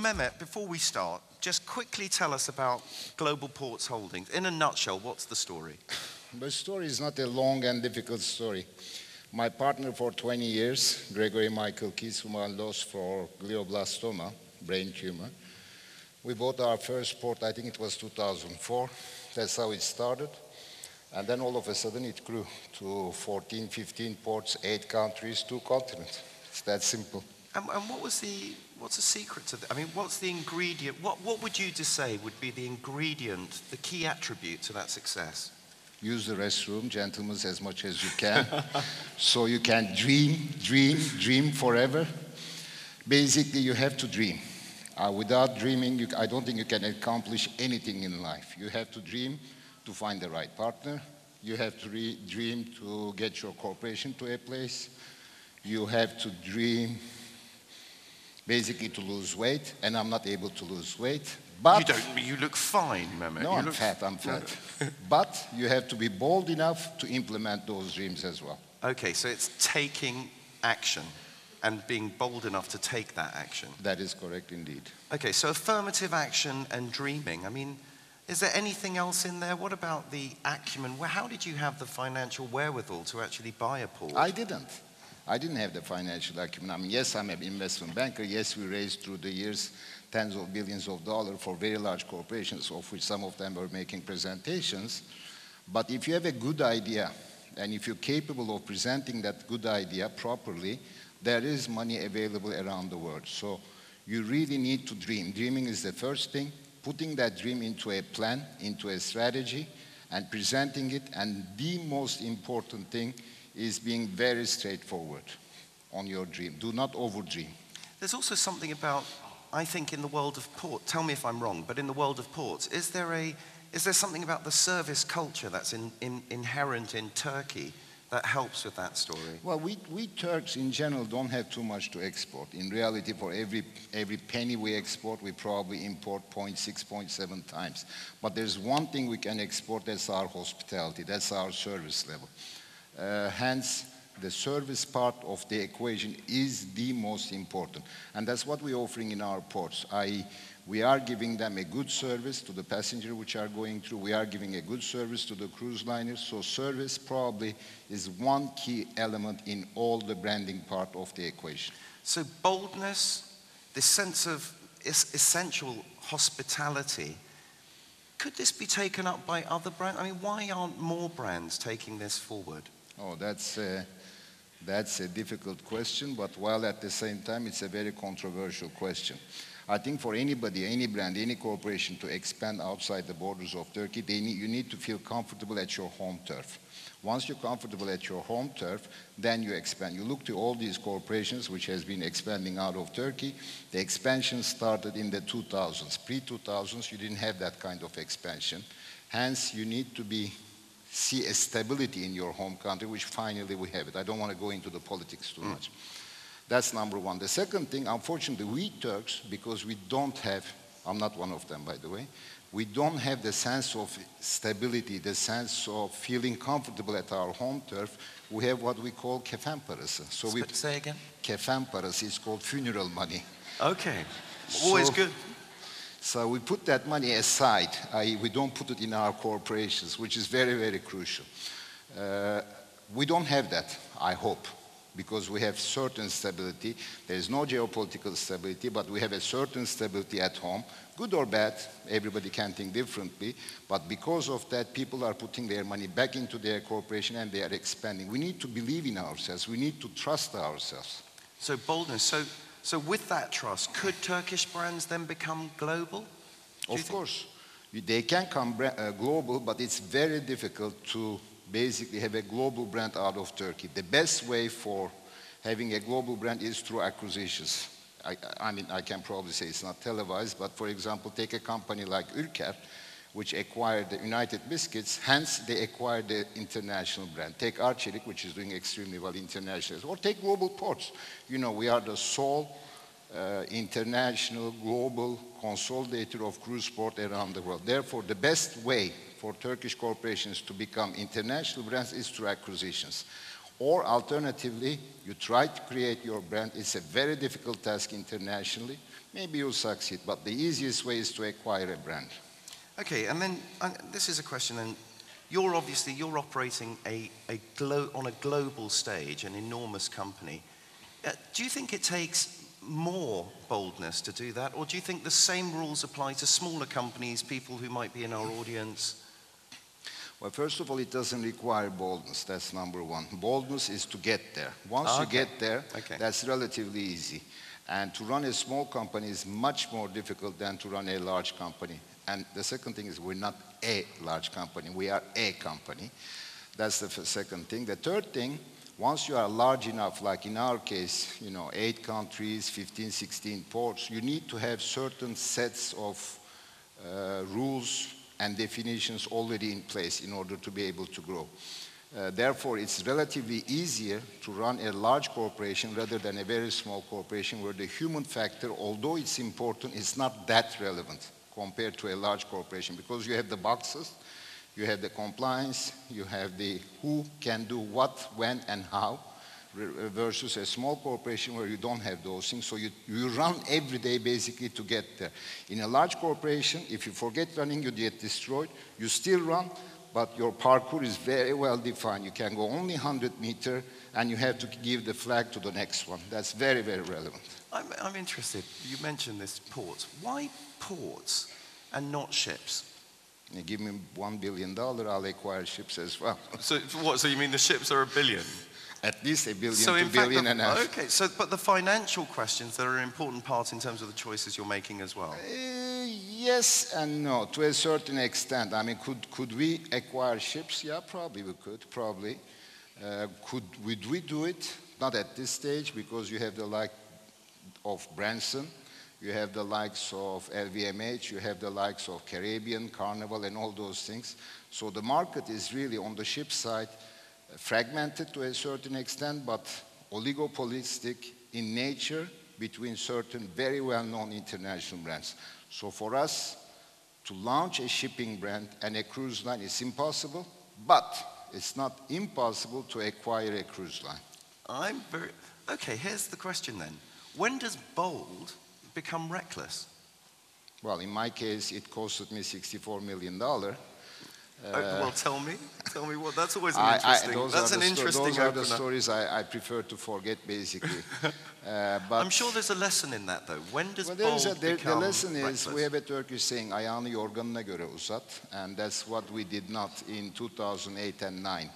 Mehmet, before we start, just quickly tell us about Global Ports Holdings. In a nutshell, what's the story? The story is not a long and difficult story. My partner for 20 years, Gregory Michael Keys, whom I lost for glioblastoma, brain tumor. We bought our first port, I think it was 2004. That's how it started. And then all of a sudden it grew to 14, 15 ports, 8 countries, 2 continents. It's that simple. And what's the secret to that? I mean, what's the ingredient? What would you just say would be the ingredient, the key attribute to that success? Use the restroom, gentlemen, as much as you can. So you can dream forever. Basically, you have to dream. Without dreaming, I don't think you can accomplish anything in life. You have to dream to find the right partner. You have to dream to get your corporation to a place. You have to dream basically to lose weight, and I'm not able to lose weight. But you look fine, Mehmet. No, I'm fat. But you have to be bold enough to implement those dreams as well. Okay, so it's taking action and being bold enough to take that action. That is correct indeed. Okay, so affirmative action and dreaming. I mean, is there anything else in there? What about the acumen? How did you have the financial wherewithal to actually buy a port? I didn't have the financial acumen. I mean, yes, I'm an investment banker. Yes, we raised through the years tens of billions of dollars for very large corporations, of which some of them were making presentations. But if you have a good idea, and if you're capable of presenting that good idea properly, there is money available around the world. So you really need to dream. Dreaming is the first thing. Putting that dream into a plan, into a strategy, and presenting it. And the most important thing is being very straightforward on your dream. Do not overdream. There's also something about, I think, in the world of port, tell me if I'm wrong, but in the world of ports, is there something about the service culture that's inherent in Turkey that helps with that story? Well, we Turks in general don't have too much to export. In reality, for every penny we export, we probably import 0.6, 0.7 times. But there's one thing we can export, that's our hospitality, that's our service level. Hence, the service part of the equation is the most important. And that's what we're offering in our ports. We are giving them a good service to the passengers which are going through. We are giving a good service to the cruise liners. So service probably is one key element in all the branding part of the equation. So boldness, this sense of essential hospitality, could this be taken up by other brands? I mean, why aren't more brands taking this forward? Oh, that's a difficult question, but while at the same time, it's a very controversial question. I think for anybody, any brand, any corporation to expand outside the borders of Turkey, you need to feel comfortable at your home turf. Once you're comfortable at your home turf, then you expand. You look to all these corporations which has been expanding out of Turkey. The expansion started in the 2000s. Pre-2000s, you didn't have that kind of expansion. Hence, you need to see a stability in your home country, which finally we have it. I don't want to go into the politics too much. That's number one. The second thing, unfortunately, we Turks, because we don't have, I'm not one of them, by the way, we don't have the sense of stability, the sense of feeling comfortable at our home turf. We have what we call kefen parası. So say again? Kefen parası is called funeral money. Okay, always good. So we put that money aside. We don't put it in our corporations, which is very, very crucial. We don't have that, I hope, because we have certain stability. There is no geopolitical stability, but we have a certain stability at home. Good or bad, everybody can think differently. But because of that, people are putting their money back into their corporation and they are expanding. We need to believe in ourselves. We need to trust ourselves. So boldness. So with that trust, could Turkish brands then become global? Of course. They can come global, but it's very difficult to basically have a global brand out of Turkey. The best way for having a global brand is through acquisitions. I mean, I can probably say it's not televised, but for example, take a company like Ülker, which acquired the United Biscuits, hence they acquired the international brand. Take Arçelik, which is doing extremely well internationally, or take Global Ports. You know, we are the sole international, global consolidator of cruise port around the world. Therefore, the best way for Turkish corporations to become international brands is through acquisitions. Or alternatively, you try to create your brand. It's a very difficult task internationally. Maybe you'll succeed, but the easiest way is to acquire a brand. Okay, and then this is a question, and you're operating on a global stage, an enormous company. Do you think it takes more boldness to do that, or do you think the same rules apply to smaller companies, people who might be in our audience? Well, first of all, it doesn't require boldness. That's number one. Boldness is to get there. Once you get there, that's relatively easy. And to run a small company is much more difficult than to run a large company. And the second thing is we're not a large company. We are a company. That's the second thing. The third thing, once you are large enough, like in our case, 8 countries, 15, 16 ports, you need to have certain sets of rules and definitions already in place in order to be able to grow. Therefore, it's relatively easier to run a large corporation rather than a very small corporation where the human factor, although it's important, is not that relevant compared to a large corporation because you have the boxes, you have the compliance, you have the who can do what, when, and how, versus a small corporation where you don't have those things. So you run every day basically to get there. In a large corporation, if you forget running, you get destroyed. You still run, but your parkour is very well defined. You can go only 100 meters, and you have to give the flag to the next one. That's very, very relevant. I'm interested. You mentioned this ports. Why ports and not ships? You give me $1 billion, I'll acquire ships as well. So what? So you mean the ships are $1 billion? At least $1 billion to $1.5 billion. Okay, but the financial questions that are an important part in terms of the choices you're making as well. Yes and no, to a certain extent. I mean, could we acquire ships? Yeah, probably we could, probably. Would we do it? Not at this stage, because you have the like of Branson, you have the likes of LVMH, you have the likes of Caribbean, Carnival, and all those things. So the market is really on the ship side fragmented to a certain extent, but oligopolistic in nature between certain very well-known international brands. So for us to launch a shipping brand and a cruise line is impossible, but it's not impossible to acquire a cruise line. Okay, here's the question then. When does bold become reckless? Well, in my case, it costed me $64 million. Well, tell me what. That's always an interesting. Those are the stories I prefer to forget, basically. But I'm sure there's a lesson in that, though. When does bold become the lesson reckless? is we have a Turkish saying, "Ayağını yorganına göre uzat," and that's what we did not in 2008 and 2009.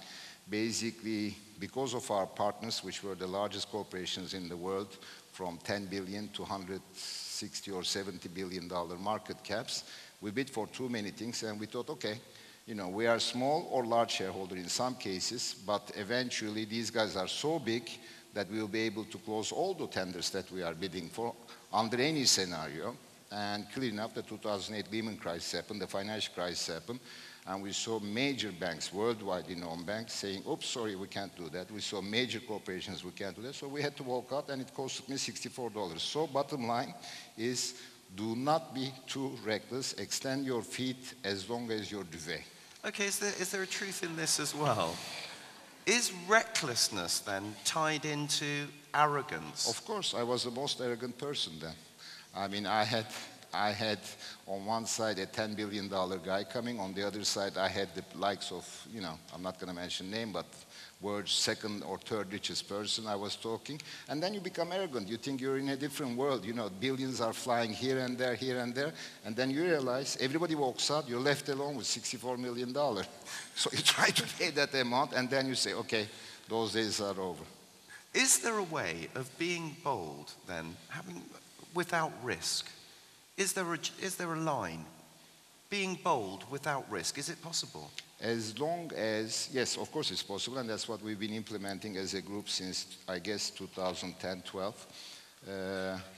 Basically, because of our partners, which were the largest corporations in the world, from 10 billion to 160 or 70 billion dollar market caps, we bid for too many things, and we thought, okay. We are small or large shareholder in some cases, but eventually these guys are so big that we will be able to close all the tenders that we are bidding for under any scenario. And clear enough, the 2008 Lehman crisis happened, the financial crisis happened, and we saw major banks, worldwide renowned banks, saying, oops, sorry, we can't do that. We saw major corporations, we can't do that. So we had to walk out, and it costed me $64. So bottom line is, do not be too reckless. Extend your feet as long as your duvet. Okay, is there a truth in this as well? Is recklessness then tied into arrogance? Of course, I was the most arrogant person then. I mean, I had on one side a $10 billion guy coming, on the other side I had the likes of, I'm not going to mention name, but world's second or third richest person I was talking. And then you become arrogant. You think you're in a different world. Billions are flying here and there, and then you realize everybody walks out, you're left alone with $64 million. So you try to pay that amount, and then you say, okay, those days are over. Is there a way of being bold then, without risk? Is there a line? Being bold without risk, is it possible? As long as, yes, of course it's possible, and that's what we've been implementing as a group since, I guess, 2010-12.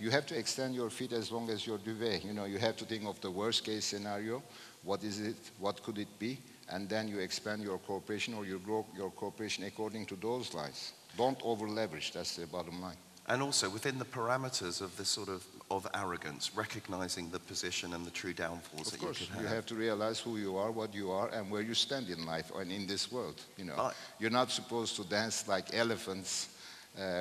You have to extend your feet as long as your duvet. You have to think of the worst case scenario. What is it? What could it be? And then you expand your corporation or you grow your corporation according to those lines. Don't over leverage, that's the bottom line. And also within the parameters of this sort of of arrogance, recognizing the position and the true downfalls that you could have. You have to realize who you are, what you are, and where you stand in life and in this world. You know, you're not supposed to dance like elephants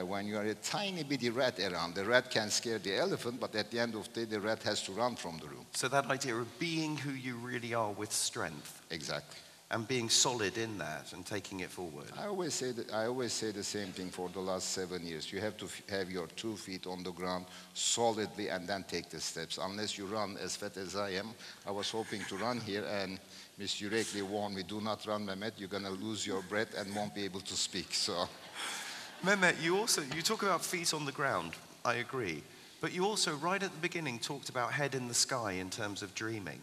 when you are a tiny bitty rat around. The rat can scare the elephant, but at the end of the day, the rat has to run from the room. So that idea of being who you really are with strength. Exactly. And being solid in that and taking it forward. I always say the same thing for the last 7 years. You have to have your 2 feet on the ground solidly and then take the steps. Unless you run as fat as I am. I was hoping to run here and Ms. Yürekli warned me, do not run, Mehmet. You're going to lose your breath and won't be able to speak. So, Mehmet, you talk about feet on the ground. I agree. But you also, right at the beginning, talked about head in the sky in terms of dreaming.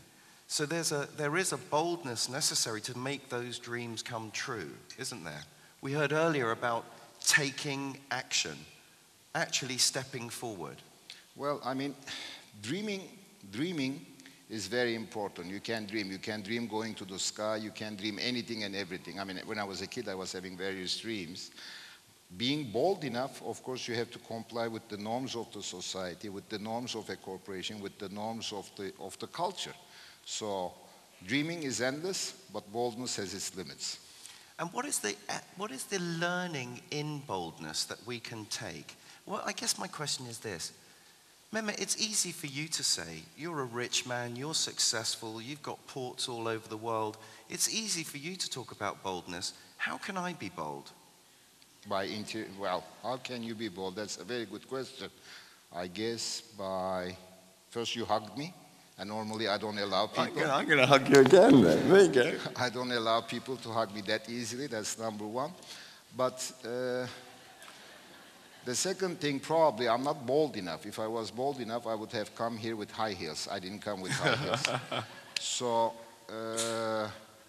So there is a boldness necessary to make those dreams come true, isn't there? We heard earlier about taking action, actually stepping forward. Well, I mean, dreaming is very important. You can dream going to the sky, you can dream anything and everything. I mean, when I was a kid, I was having various dreams. Being bold enough, of course, you have to comply with the norms of the society, with the norms of a corporation, with the norms of the culture. So dreaming is endless, but boldness has its limits. And what is the learning in boldness that we can take? Well, I guess my question is this. Mehmet, it's easy for you to say, you're a rich man, you're successful, you've got ports all over the world. It's easy for you to talk about boldness. How can I be bold? Well, how can you be bold? That's a very good question. I guess first you hugged me. And normally I don't allow people. I'm going to hug you again then. There you go. I don't allow people to hug me that easily. That's number one. But the second thing, probably, I'm not bold enough. If I was bold enough, I would have come here with high heels. I didn't come with high heels. So,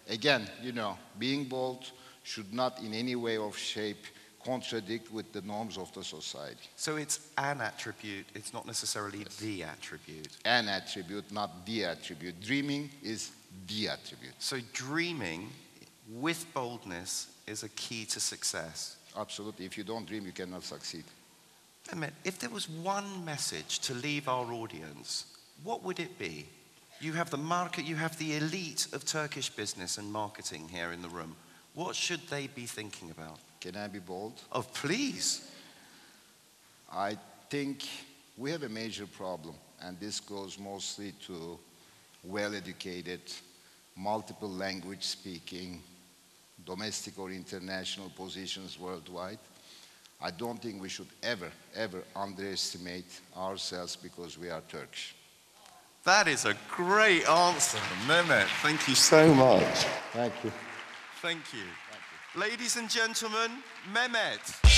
again, you know, being bold should not in any way or shape contradict with the norms of the society. So it's an attribute, it's not necessarily the attribute. An attribute, not the attribute. Dreaming is the attribute. So dreaming with boldness is a key to success. Absolutely. If you don't dream, you cannot succeed. Mehmet, if there was one message to leave our audience, what would it be? You have the market, you have the elite of Turkish business and marketing here in the room. What should they be thinking about? Can I be bold? Oh, please. I think we have a major problem, and this goes mostly to well-educated, multiple language speaking, domestic or international positions worldwide. I don't think we should ever underestimate ourselves because we are Turkish. That is a great answer, Mehmet. Thank you so much. Thank you. Thank you. Ladies and gentlemen, Mehmet.